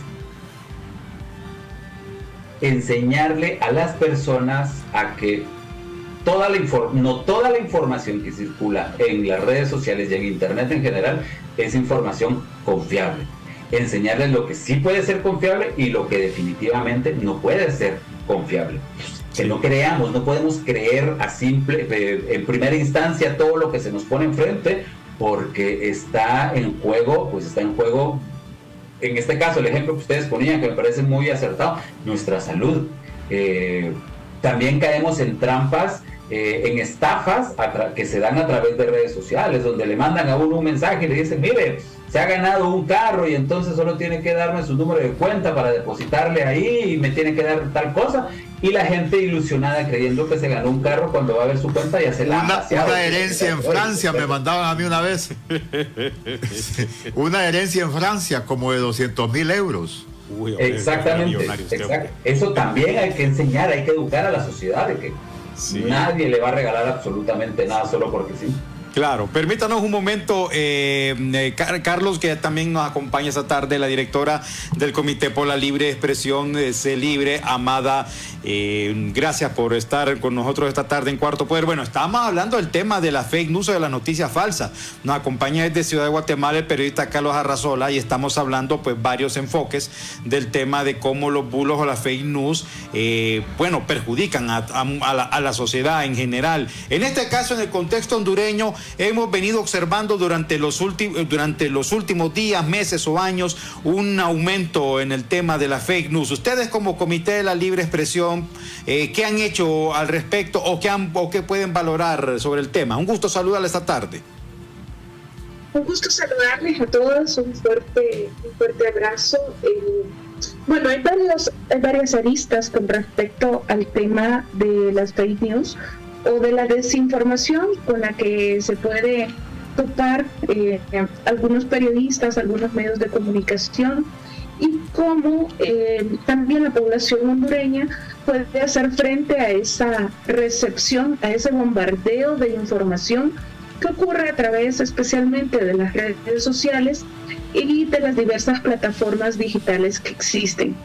Speaker 4: enseñarle a las personas a que no toda la información que circula en las redes sociales y en Internet en general es información confiable. Enseñarles lo que sí puede ser confiable y lo que definitivamente no puede ser confiable. Que no podemos creer en primera instancia todo lo que se nos pone enfrente, porque está en juego en este caso, el ejemplo que ustedes ponían, que me parece muy acertado, nuestra salud. También caemos en trampas, en estafas que se dan a través de redes sociales, donde le mandan a uno un mensaje y le dicen, mire, se ha ganado un carro y entonces solo tiene que darme su número de cuenta para depositarle ahí y me tiene que dar tal cosa. Y la gente ilusionada creyendo que se ganó un carro, cuando va a ver su cuenta ya se la han vaciado.
Speaker 3: Una herencia en Francia me mandaban a mí una vez. Una herencia en Francia como de 200.000 euros.
Speaker 4: Uy, exactamente. Eso también hay que enseñar, hay que educar a la sociedad de que nadie le va a regalar absolutamente nada solo porque sí.
Speaker 2: Claro, permítanos un momento, Carlos, que también nos acompaña esta tarde, la directora del Comité por la Libre Expresión, Sé Libre, Amada. Gracias por estar con nosotros esta tarde en Cuarto Poder. Bueno, estábamos hablando del tema de la fake news o de las noticias falsas. Nos acompaña desde Ciudad de Guatemala el periodista Carlos Arrazola y estamos hablando pues varios enfoques del tema de cómo los bulos o las fake news perjudican a la sociedad en general. En este caso, en el contexto hondureño, hemos venido observando durante los últimos días, meses o años un aumento en el tema de la fake news. Ustedes como Comité de la Libre Expresión, ¿qué han hecho al respecto o qué pueden valorar sobre el tema? Un gusto saludarles esta tarde.
Speaker 10: Un gusto saludarles a todos, un fuerte abrazo. Bueno, hay varias aristas con respecto al tema de las fake news o de la desinformación con la que se puede topar algunos periodistas, algunos medios de comunicación, y cómo también la población hondureña puede hacer frente a esa recepción, a ese bombardeo de información que ocurre a través especialmente de las redes sociales y de las diversas plataformas digitales que existen.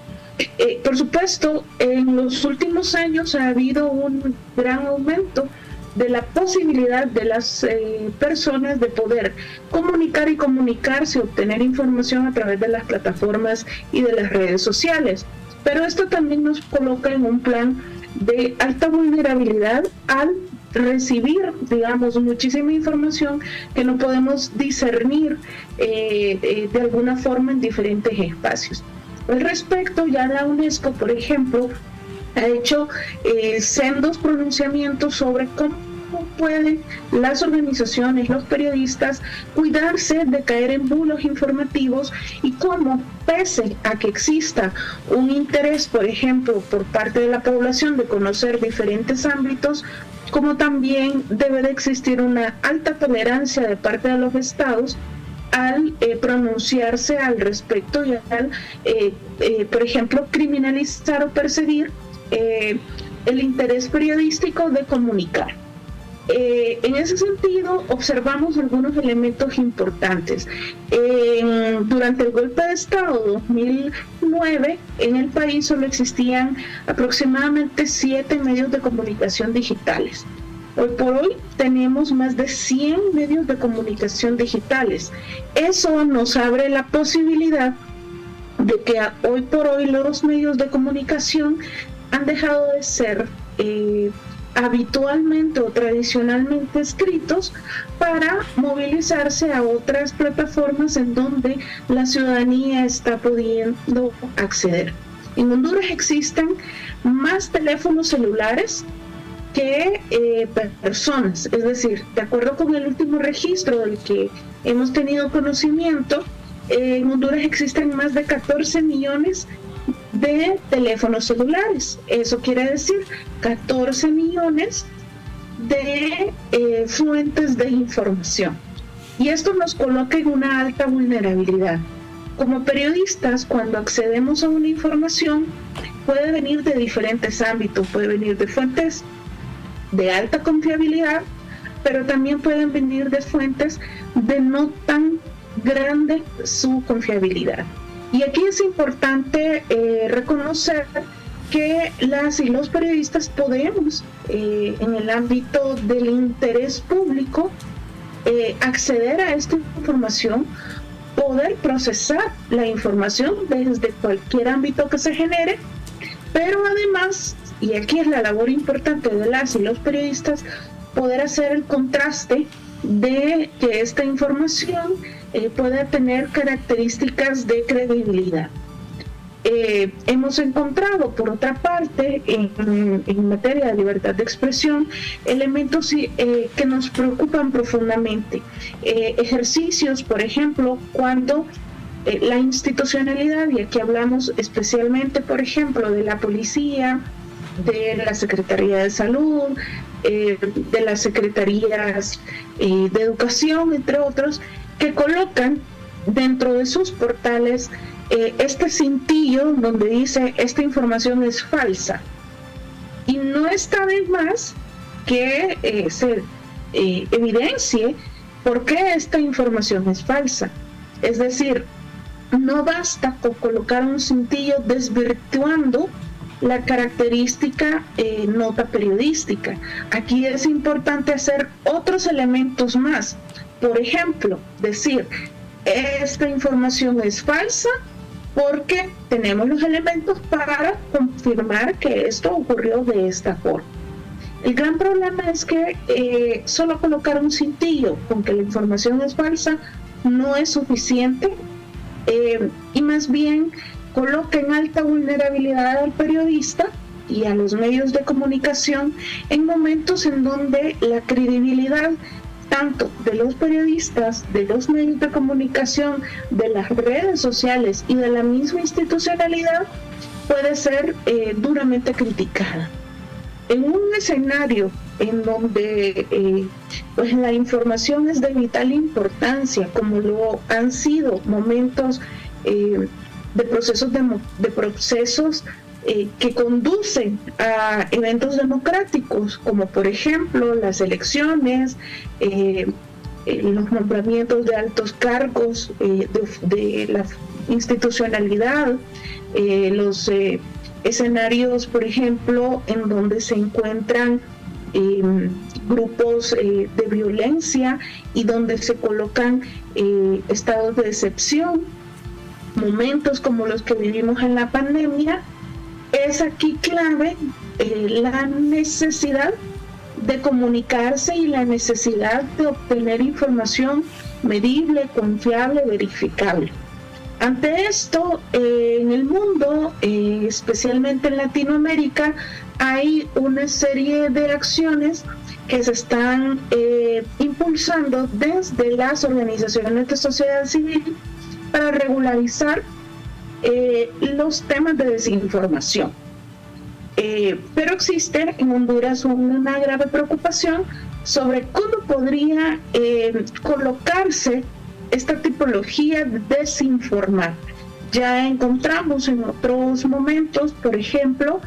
Speaker 10: Por supuesto, en los últimos años ha habido un gran aumento de la posibilidad de las personas de poder comunicar y comunicarse, obtener información a través de las plataformas y de las redes sociales. Pero esto también nos coloca en un plan de alta vulnerabilidad al recibir, digamos, muchísima información que no podemos discernir de alguna forma en diferentes espacios. Al respecto, ya la UNESCO, por ejemplo, ha hecho sendos pronunciamientos sobre cómo pueden las organizaciones, los periodistas, cuidarse de caer en bulos informativos y cómo, pese a que exista un interés, por ejemplo, por parte de la población de conocer diferentes ámbitos, como también debe de existir una alta tolerancia de parte de los estados al pronunciarse al respecto y al, por ejemplo, criminalizar o perseguir el interés periodístico de comunicar. En ese sentido, observamos algunos elementos importantes. Durante el golpe de Estado 2009, en el país solo existían aproximadamente 7 medios de comunicación digitales. Hoy por hoy tenemos más de 100 medios de comunicación digitales. Eso nos abre la posibilidad de que hoy por hoy los medios de comunicación han dejado de ser habitualmente o tradicionalmente escritos para movilizarse a otras plataformas en donde la ciudadanía está pudiendo acceder. En Honduras existen más teléfonos celulares que personas, es decir, de acuerdo con el último registro del que hemos tenido conocimiento, en Honduras existen más de 14 millones de teléfonos celulares. Eso quiere decir 14 millones de fuentes de información. Y esto nos coloca en una alta vulnerabilidad. Como periodistas, cuando accedemos a una información, puede venir de diferentes ámbitos, puede venir de fuentes de alta confiabilidad, pero también pueden venir de fuentes de no tan grande su confiabilidad. Y aquí es importante reconocer que las y los periodistas podemos, en el ámbito del interés público, acceder a esta información, poder procesar la información desde cualquier ámbito que se genere, pero además, y aquí es la labor importante de las y los periodistas, poder hacer el contraste de que esta información pueda tener características de credibilidad. Hemos encontrado, por otra parte, en materia de libertad de expresión, elementos que nos preocupan profundamente. Ejercicios, por ejemplo, cuando la institucionalidad, y aquí hablamos especialmente, por ejemplo, de la policía, de la Secretaría de Salud, de las Secretarías de Educación, entre otros, que colocan dentro de sus portales este cintillo donde dice esta información es falsa. Y no está de más que se evidencie por qué esta información es falsa. Es decir, no basta con colocar un cintillo desvirtuando la característica nota periodística. Aquí es importante hacer otros elementos más. Por ejemplo, decir, esta información es falsa porque tenemos los elementos para confirmar que esto ocurrió de esta forma. El gran problema es que solo colocar un cintillo con que la información es falsa no es suficiente, y más bien coloca en alta vulnerabilidad al periodista y a los medios de comunicación en momentos en donde la credibilidad tanto de los periodistas, de los medios de comunicación, de las redes sociales y de la misma institucionalidad puede ser duramente criticada. En un escenario en donde pues la información es de vital importancia, como lo han sido momentos de procesos que conducen a eventos democráticos, como por ejemplo las elecciones, los nombramientos de altos cargos de la institucionalidad, los escenarios, por ejemplo, en donde se encuentran grupos de violencia y donde se colocan estados de excepción, momentos como los que vivimos en la pandemia. Es aquí clave la necesidad de comunicarse y la necesidad de obtener información medible, confiable, verificable. Ante esto, en el mundo, especialmente en Latinoamérica, hay una serie de acciones que se están impulsando desde las organizaciones de sociedad civil para regularizar los temas de desinformación. Pero existe en Honduras una grave preocupación sobre cómo podría colocarse esta tipología de desinformar. Ya encontramos en otros momentos, por ejemplo,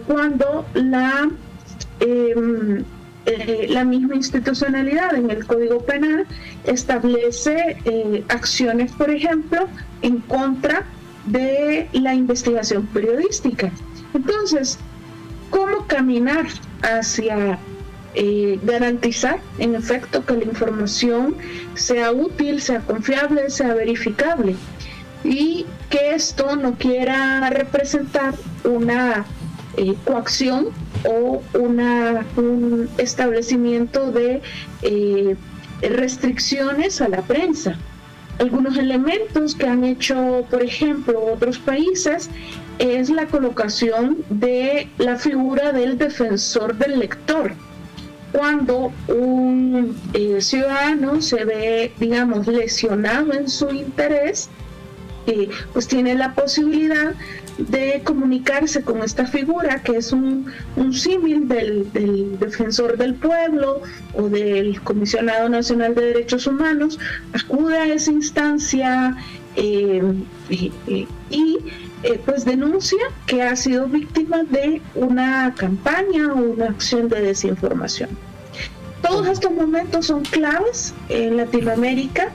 Speaker 10: cuando la misma institucionalidad en el Código Penal establece acciones, por ejemplo, en contra de la investigación periodística. Entonces, ¿cómo caminar hacia garantizar, en efecto, que la información sea útil, sea confiable, sea verificable? Y que esto no quiera representar una coacción o un establecimiento de restricciones a la prensa. Algunos elementos que han hecho, por ejemplo, otros países es la colocación de la figura del defensor del lector. Cuando un ciudadano se ve, digamos, lesionado en su interés, pues tiene la posibilidad de comunicarse con esta figura, que es un símil del defensor del pueblo o del Comisionado Nacional de Derechos Humanos. Acude a esa instancia pues denuncia que ha sido víctima de una campaña o una acción de desinformación. Todos estos momentos son claves en Latinoamérica.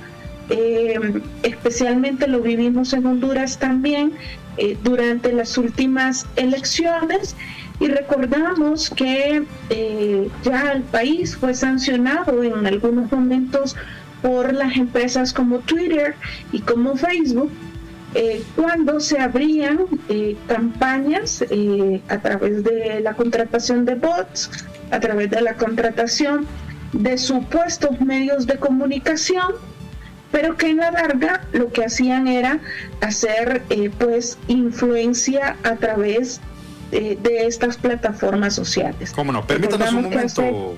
Speaker 10: Especialmente lo vivimos en Honduras también durante las últimas elecciones, y recordamos que ya el país fue sancionado en algunos momentos por las empresas como Twitter y como Facebook cuando se abrían campañas a través de la contratación de bots, a través de la contratación de supuestos medios de comunicación pero que en la larga lo que hacían era hacer pues influencia a través de estas plataformas sociales.
Speaker 2: ¿Cómo no? Permítanos un momento,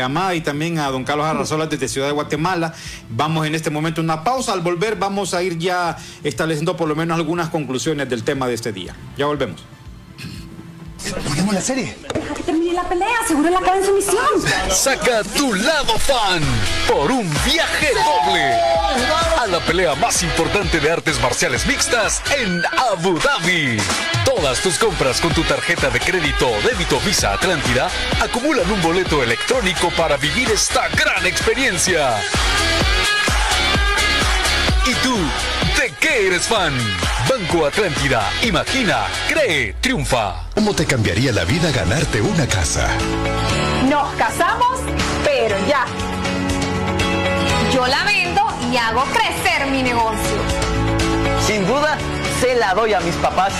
Speaker 2: Amada, y también a don Carlos Arrazola desde Ciudad de Guatemala. Vamos en este momento a una pausa. Al volver vamos a ir ya estableciendo por lo menos algunas conclusiones del tema de este día. Ya volvemos.
Speaker 11: ¿Ponemos la serie?
Speaker 6: Deja que termine la pelea, seguro la acaba en su misión.
Speaker 7: Saca tu lado fan por un viaje doble a la pelea más importante de artes marciales mixtas en Abu Dhabi. Todas tus compras con tu tarjeta de crédito o débito Visa Atlántida acumulan un boleto electrónico para vivir esta gran experiencia. ¿Y tú, de qué eres fan? Banco Atlántida. Imagina, cree, triunfa.
Speaker 8: ¿Cómo te cambiaría la vida ganarte una casa?
Speaker 6: Nos casamos, pero ya. Yo la vendo y hago crecer mi negocio.
Speaker 9: Sin duda, se la doy a mis papás.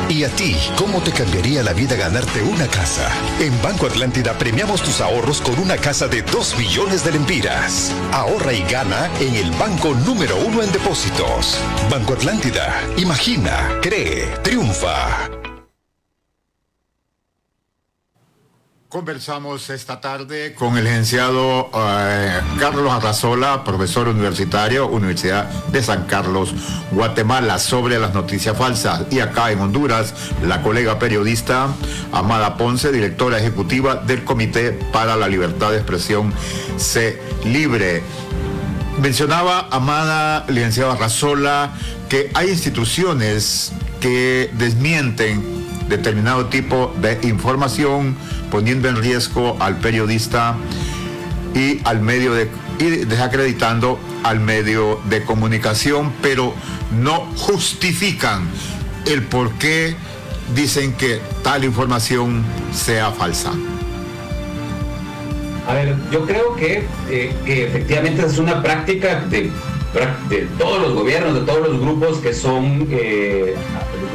Speaker 8: ¿Y a ti, cómo te cambiaría la vida ganarte una casa? En Banco Atlántida premiamos tus ahorros con una casa de 2 millones de lempiras. Ahorra y gana en el banco número 1 en depósitos. Banco Atlántida. Imagina, cree, triunfa.
Speaker 3: Conversamos esta tarde con el licenciado Carlos Arrazola, profesor universitario, Universidad de San Carlos, Guatemala, sobre las noticias falsas. Y acá en Honduras, la colega periodista Amada Ponce, directora ejecutiva del Comité para la Libertad de Expresión C Libre. Mencionaba Amada, licenciado Arrazola, que hay instituciones que desmienten determinado tipo de información, poniendo en riesgo al periodista y al medio y desacreditando al medio de comunicación, pero no justifican el por qué dicen que tal información sea falsa.
Speaker 4: A ver, yo creo que efectivamente es una práctica de todos los gobiernos, de todos los grupos que son, de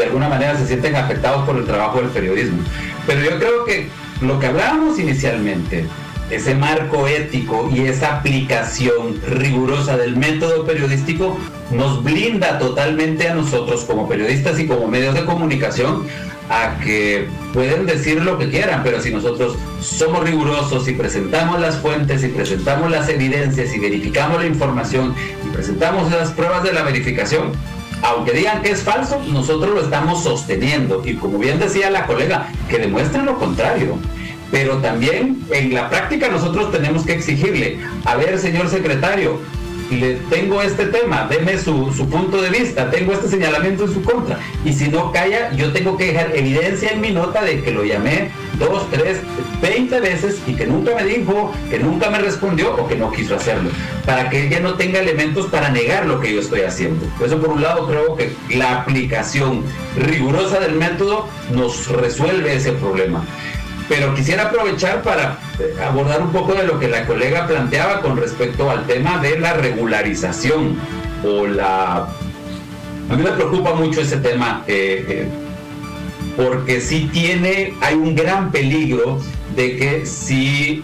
Speaker 4: alguna manera se sienten afectados por el trabajo del periodismo. Pero yo creo que lo que hablábamos inicialmente, ese marco ético y esa aplicación rigurosa del método periodístico, nos blinda totalmente a nosotros como periodistas y como medios de comunicación a que pueden decir lo que quieran, pero si nosotros somos rigurosos y presentamos las fuentes y presentamos las evidencias y verificamos la información y presentamos las pruebas de la verificación, aunque digan que es falso, nosotros lo estamos sosteniendo, y como bien decía la colega, que demuestren lo contrario. Pero también en la práctica nosotros tenemos que exigirle, a ver, señor secretario, le tengo este tema, deme su punto de vista, tengo este señalamiento en su contra, y si no calla, yo tengo que dejar evidencia en mi nota de que lo llamé 2, 3, 20 veces y que nunca me dijo, que nunca me respondió o que no quiso hacerlo, para que ella no tenga elementos para negar lo que yo estoy haciendo. Por eso, por un lado, creo que la aplicación rigurosa del método nos resuelve ese problema. Pero quisiera aprovechar para abordar un poco de lo que la colega planteaba con respecto al tema de la regularización A mí me preocupa mucho ese tema, porque sí hay un gran peligro de que si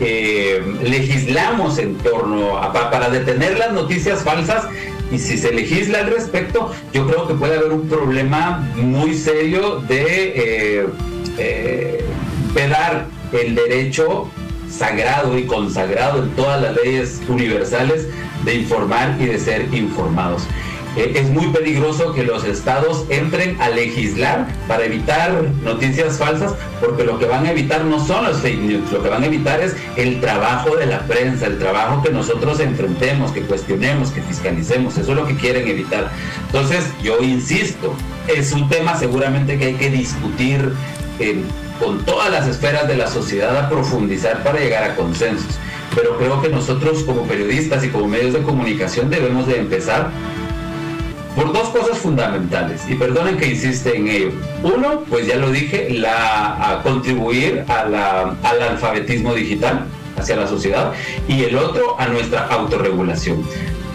Speaker 4: legislamos en torno para detener las noticias falsas, y si se legisla al respecto, yo creo que puede haber un problema muy serio de pedar el derecho sagrado y consagrado en todas las leyes universales de informar y de ser informados. Es muy peligroso que los estados entren a legislar para evitar noticias falsas, porque lo que van a evitar no son los fake news, lo que van a evitar es el trabajo de la prensa, el trabajo que nosotros enfrentemos, que cuestionemos, que fiscalicemos. Eso es lo que quieren evitar. Entonces, yo insisto, es un tema seguramente que hay que discutir con todas las esferas de la sociedad, a profundizar para llegar a consensos. Pero creo que nosotros como periodistas y como medios de comunicación debemos de empezar por dos cosas fundamentales, y perdonen que insiste en ello. Uno, pues ya lo dije, a contribuir al alfabetismo digital hacia la sociedad, y el otro, a nuestra autorregulación.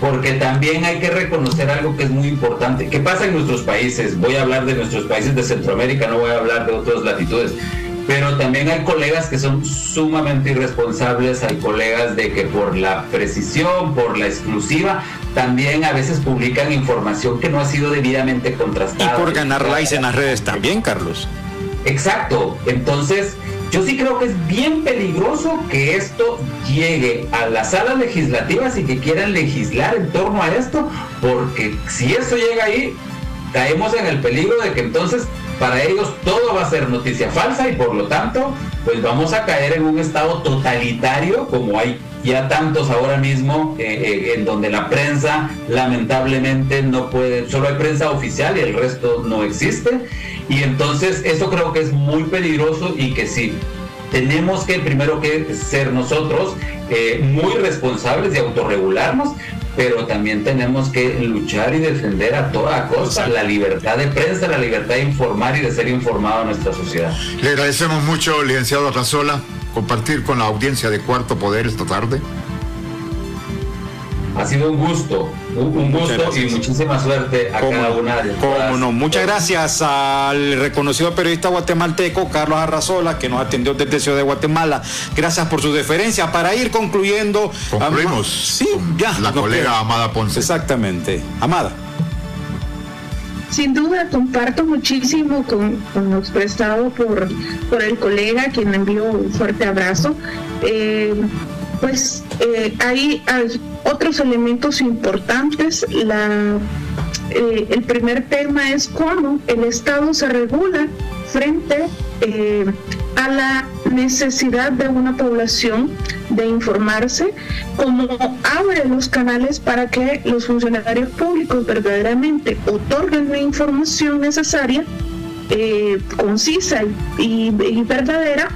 Speaker 4: Porque también hay que reconocer algo que es muy importante. ¿Qué pasa en nuestros países? Voy a hablar de nuestros países de Centroamérica, no voy a hablar de otras latitudes. pero también hay colegas que son sumamente irresponsables, hay colegas de que por la precisión, por la exclusiva, también a veces publican información que no ha sido debidamente contrastada.
Speaker 2: Y por ganar likes en las redes también, Carlos.
Speaker 4: Exacto, entonces yo sí creo que es bien peligroso que esto llegue a las salas legislativas y que quieran legislar en torno a esto, porque si esto llega ahí, caemos en el peligro de que entonces para ellos todo va a ser noticia falsa y por lo tanto pues vamos a caer en un estado totalitario como hay ya tantos ahora mismo, en donde la prensa lamentablemente no puede, solo hay prensa oficial y el resto no existe, y entonces eso creo que es muy peligroso y que sí, tenemos que primero que ser nosotros muy responsables de autorregularnos, pero también tenemos que luchar y defender a toda costa la libertad de prensa, la libertad de informar y de ser informado en nuestra sociedad.
Speaker 3: Le agradecemos mucho, licenciado Arrazola, compartir con la audiencia de Cuarto Poder esta tarde.
Speaker 4: Ha sido un gusto y muchísima suerte a cada una de todas.
Speaker 2: Cómo no, muchas gracias al reconocido periodista guatemalteco Carlos Arrazola, que nos atendió desde Ciudad de Guatemala. Gracias por su deferencia. Para ir concluyendo,
Speaker 3: concluimos.
Speaker 2: Sí, ya.
Speaker 3: La colega Amada Ponce.
Speaker 2: Exactamente. Amada.
Speaker 10: Sin duda, comparto muchísimo con lo expresado por el colega, quien envió un fuerte abrazo. Hay otros elementos importantes. El primer tema es cómo el Estado se regula frente a la necesidad de una población de informarse, cómo abre los canales para que los funcionarios públicos verdaderamente otorguen la información necesaria, concisa y verdadera,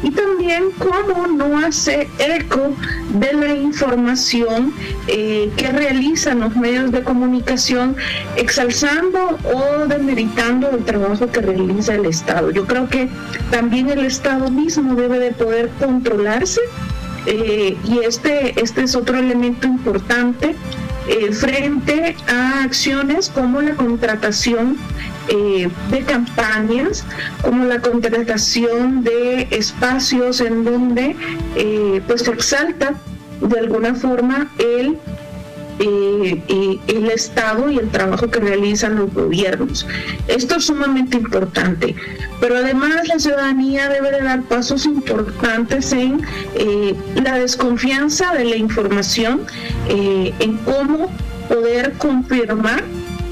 Speaker 10: y también cómo no hace eco de la información que realizan los medios de comunicación, exalzando o demeritando el trabajo que realiza el Estado. Yo creo que también el Estado mismo debe de poder controlarse, y este es otro elemento importante frente a acciones como la contratación de campañas, como la contratación de espacios en donde pues se exalta de alguna forma el Estado y el trabajo que realizan los gobiernos. Esto es sumamente importante, pero además la ciudadanía debe de dar pasos importantes en la desconfianza de la información, en cómo poder confirmar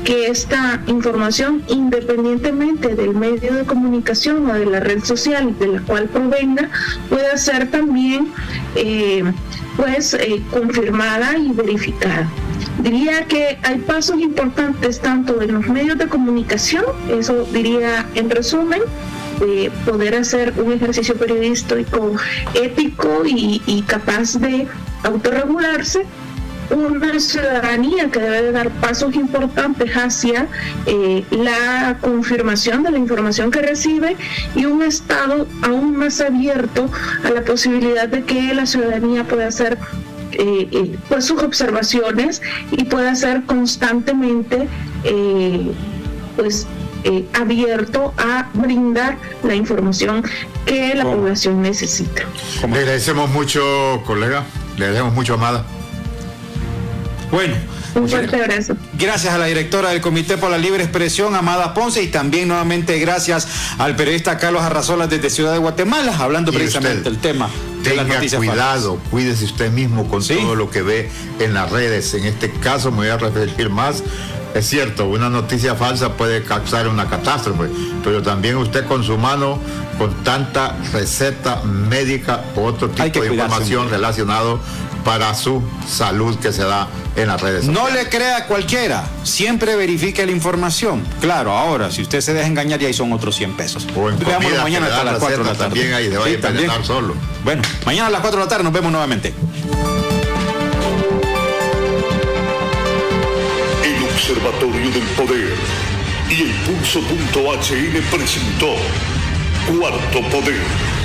Speaker 10: que esta información, independientemente del medio de comunicación o de la red social de la cual provenga, pueda ser también confirmada y verificada. Diría que hay pasos importantes tanto en los medios de comunicación, eso diría en resumen, poder hacer un ejercicio periodístico ético y capaz de autorregularse, una ciudadanía que debe de dar pasos importantes hacia la confirmación de la información que recibe, y un Estado aún más abierto a la posibilidad de que la ciudadanía pueda hacer sus observaciones y pueda ser constantemente abierto a brindar la información que la población necesita.
Speaker 3: Le agradecemos mucho, colega, le agradecemos mucho, Amada.
Speaker 2: Bueno,
Speaker 10: un fuerte abrazo.
Speaker 2: Gracias a la directora del Comité por la Libre Expresión, Amada Ponce, y también nuevamente gracias al periodista Carlos Arrazola desde Ciudad de Guatemala, hablando precisamente del tema de las noticias falsas.
Speaker 3: Cuidado, cuídese usted mismo con todo lo que ve en las redes. En este caso me voy a referir más. Es cierto, una noticia falsa puede causar una catástrofe, pero también usted con su mano, con tanta receta médica o otro tipo de información relacionado para su salud que se da en las redes sociales.
Speaker 2: No le crea a cualquiera, siempre verifique la información. Claro, ahora, si usted se deja engañar, ya ahí son otros 100 pesos.
Speaker 3: O en
Speaker 2: veámoslo mañana a las 4 de la tarde.
Speaker 3: También ahí se va a envenenar solo.
Speaker 2: Bueno, mañana a las 4 de la tarde nos vemos nuevamente.
Speaker 12: El Observatorio del Poder y el Pulso.hn presentó Cuarto Poder.